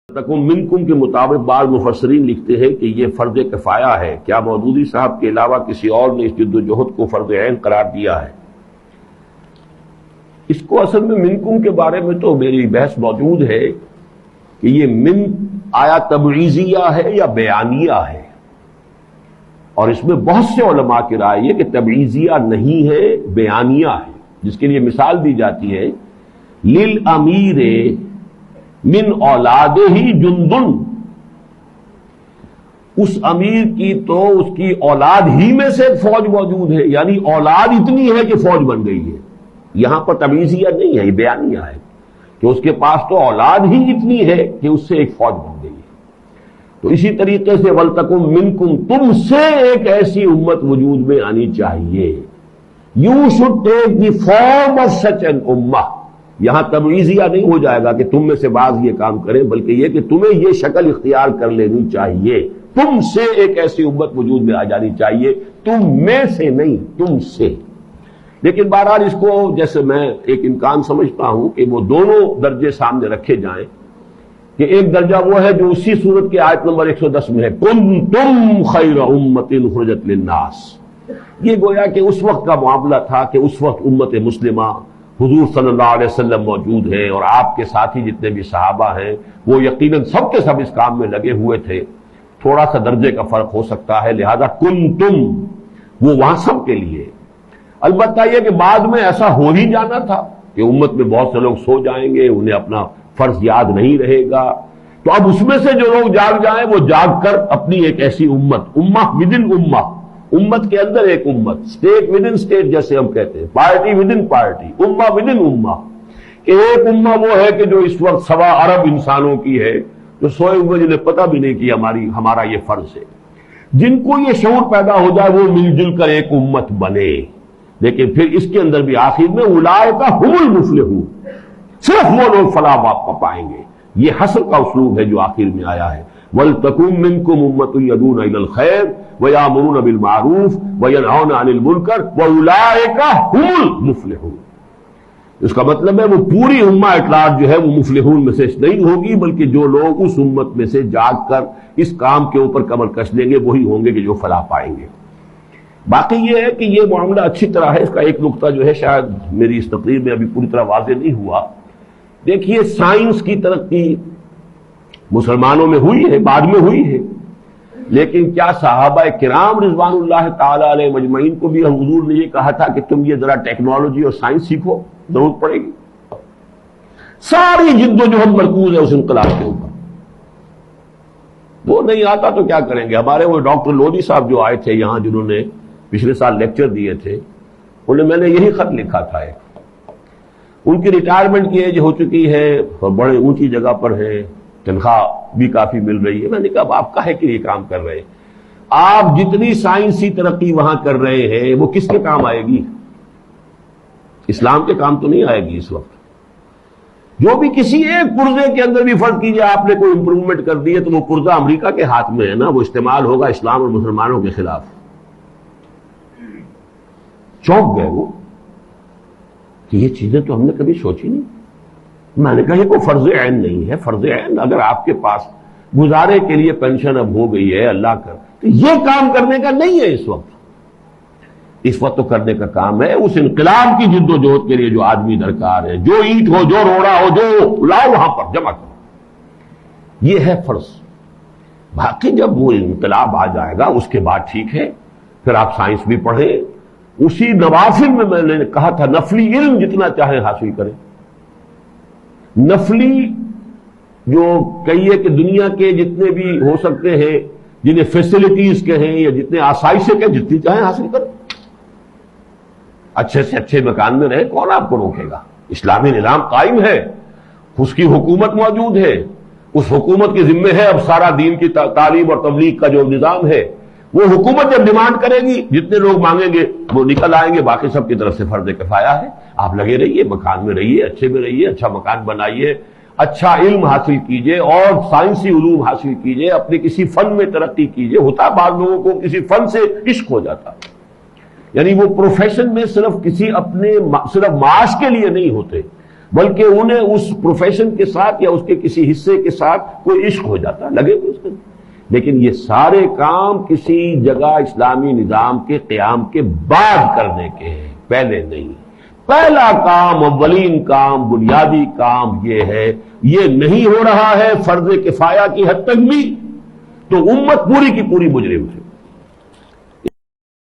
تکم منکم کے مطابق بعض مفسرین لکھتے ہیں کہ یہ فرض کفایہ ہے. کیا مودودی صاحب کے علاوہ کسی اور نے اس جد و جہد کو فرض عین قرار دیا ہے؟ اس کو اصل میں منکم کے بارے میں تو میری بحث موجود ہے کہ یہ من آیا تبعیضیہ ہے یا بیانیہ ہے، اور اس میں بہت سے علماء کی رائے یہ کہ تبعیضیہ نہیں ہے، بیانیہ ہے، جس کے لیے مثال دی جاتی ہے للامیر من اولاد ہی جندن، اس امیر کی تو اس کی اولاد ہی میں سے ایک فوج موجود ہے، یعنی اولاد اتنی ہے کہ فوج بن گئی ہے. یہاں پر تبعیضیہ نہیں ہے، یہ بیانیہ ہے کہ اس کے پاس تو اولاد ہی اتنی ہے کہ اس سے ایک فوج بن گئی ہے. تو اسی طریقے سے وَلْتَكُمْ مِنْكُمْ، تم سے ایک ایسی امت وجود میں آنی چاہیے. You should take the form of such an ummah. یہاں تبعیضیہ نہیں ہو جائے گا کہ تم میں سے بعض یہ کام کریں، بلکہ یہ کہ تمہیں یہ شکل اختیار کر لینی چاہیے. تم سے ایک ایسی امت وجود میں آ جانی چاہیے، تم میں سے نہیں، تم سے. لیکن بہرحال اس کو جیسے میں ایک امکان سمجھتا ہوں کہ وہ دونوں درجے سامنے رکھے جائیں، کہ ایک درجہ وہ ہے جو اسی صورت کے آیت نمبر 110 میں ہے کنتم خیر امۃ اخرجت للناس. یہ گویا کہ اس وقت کا معاملہ تھا کہ اس وقت امت مسلمہ حضور صلی اللہ علیہ وسلم موجود ہے، اور آپ کے ساتھی جتنے بھی صحابہ ہیں وہ یقیناً سب کے سب اس کام میں لگے ہوئے تھے. تھوڑا سا درجے کا فرق ہو سکتا ہے، لہذا کنتم وہ وہاں سب کے لیے. البتہ یہ کہ بعد میں ایسا ہو ہی جانا تھا کہ امت میں بہت سے لوگ سو جائیں گے، انہیں اپنا فرض یاد نہیں رہے گا، تو اب اس میں سے جو لوگ جاگ جائیں وہ جاگ کر اپنی ایک ایسی امہ ودن امت کے اندر ایک امت، اسٹیٹ ود ان اسٹیٹ جیسے ہم کہتے ہیں، پارٹی ود ان پارٹی، امہ ود ان امہ. ایک امہ وہ ہے کہ جو اس وقت 1.25 ارب انسانوں کی ہے، جو سوئے ہوئے جنہیں پتہ بھی نہیں کہ ہمارا یہ فرض ہے. جن کو یہ شعور پیدا ہو جائے وہ مل جل کر ایک امت بنے. لیکن پھر اس کے اندر بھی آخر میں اولئک ھم المفلحون، صرف وہ لوگ فلاح پائیں گے. یہ حسر کا اسلوب ہے جو آخر میں آیا ہے وَلْتَكُن مِّنكُمْ أُمَّةٌ يَدْعُونَ إِلَى الْخَيْرِ وَيَأْمُرُونَ بِالْمَعْرُوفِ وَيَنْهَوْنَ عَنِ الْمُنكَرِ وَأُولَئِكَ هُمُ الْمُفْلِحُونَ. اس کا مطلب ہے وہ پوری امہ اطلاق جو ہے وہ مفلحون میں سے نہیں ہوگی، بلکہ جو لوگ اس امت میں سے جاگ کر اس کام کے اوپر کمر کس لیں گے وہی ہوں گے کہ جو فلاح پائیں گے. باقی یہ ہے کہ یہ معاملہ اچھی طرح ہے. اس کا ایک نقطہ جو ہے شاید میری اس تقریر میں ابھی پوری طرح واضح نہیں ہوا. دیکھیے سائنس کی ترقی مسلمانوں میں ہوئی ہے، بعد میں ہوئی ہے، لیکن کیا صحابہ کرام رضوان اللہ تعالی علیہ مجمعین کو بھی حضور نے یہ کہا تھا کہ تم یہ ذرا ٹیکنالوجی اور سائنس سیکھو، ضرورت پڑے گی؟ ساری جد و جہد مرکوز ہے اس انقلاب کے اوپر. وہ نہیں آتا تو کیا کریں گے؟ ہمارے وہ ڈاکٹر لودھی صاحب جو آئے تھے یہاں، جنہوں نے پچھلے سال لیکچر دیے تھے، انہیں میں نے یہی خط لکھا تھا. ان کی ریٹائرمنٹ کی ایج ہو چکی ہے اور بڑے اونچی جگہ پر ہے، تنخواہ بھی کافی مل رہی ہے. میں نے کہا آپ کاہے کے لیے کام کر رہے ہیں؟ آپ جتنی سائنسی ترقی وہاں کر رہے ہیں وہ کس کے کام آئے گی؟ اسلام کے کام تو نہیں آئے گی. اس وقت جو بھی کسی ایک پرزے کے اندر بھی فرض کیجیے آپ نے کوئی امپروومنٹ کر دی ہے تو وہ پرزہ امریکہ کے ہاتھ میں ہے نا، وہ استعمال ہوگا اسلام اور مسلمانوں کے خلاف. چونک گئے وہ کہ یہ چیزیں تو ہم نے کبھی سوچی نہیں. میں نے کہا یہ کوئی فرض عین نہیں ہے. فرض عین اگر آپ کے پاس گزارے کے لیے پینشن اب ہو گئی ہے اللہ کر، تو یہ کام کرنے کا نہیں ہے اس وقت. اس وقت تو کرنے کا کام ہے اس انقلاب کی جد و جہد کے لیے جو آدمی درکار ہے، جو اینٹ ہو، جو روڑا ہو، جو لاؤ وہاں پر جمع کرو. یہ ہے فرض. باقی جب وہ انقلاب آ جائے گا اس کے بعد ٹھیک ہے، پھر آپ سائنس بھی پڑھیں. اسی نوافل میں نے کہا تھا نفلی علم جتنا چاہے حاصل کریں. نفلی جو کہیے کہ دنیا کے جتنے بھی ہو سکتے ہیں، جنہیں فیسلٹیز کہیں یا جتنے آسائشیں کہیں، جتنی چاہیں حاصل کریں. اچھے سے اچھے مکان میں رہے، کون آپ کو روکے گا؟ اسلامی نظام قائم ہے، اس کی حکومت موجود ہے، اس حکومت کے ذمے ہے اب سارا دین کی تعلیم اور تبلیغ کا جو نظام ہے. وہ حکومت جب ڈیمانڈ کرے گی جتنے لوگ مانگیں گے وہ نکل آئیں گے. باقی سب کی طرف سے فرض کفایہ ہے. آپ لگے رہیے، مکان میں رہیے، اچھے میں رہیے، اچھا مکان بنائیے، اچھا علم حاصل کیجئے اور سائنسی علوم حاصل کیجئے، اپنے کسی فن میں ترقی کیجئے. ہوتا بعض لوگوں کو کسی فن سے عشق ہو جاتا، یعنی وہ پروفیشن میں صرف معاش کے لیے نہیں ہوتے، بلکہ انہیں اس پروفیشن کے ساتھ یا اس کے کسی حصے کے ساتھ کوئی عشق ہو جاتا، لگے ہوئے اس کے. لیکن یہ سارے کام کسی جگہ اسلامی نظام کے قیام کے بعد کرنے کے ہیں، پہلے نہیں. پہلا کام، اولین کام، بنیادی کام یہ ہے. یہ نہیں ہو رہا ہے فرض کفایہ کی حد تک بھی تو امت پوری کی پوری مجرم ہے.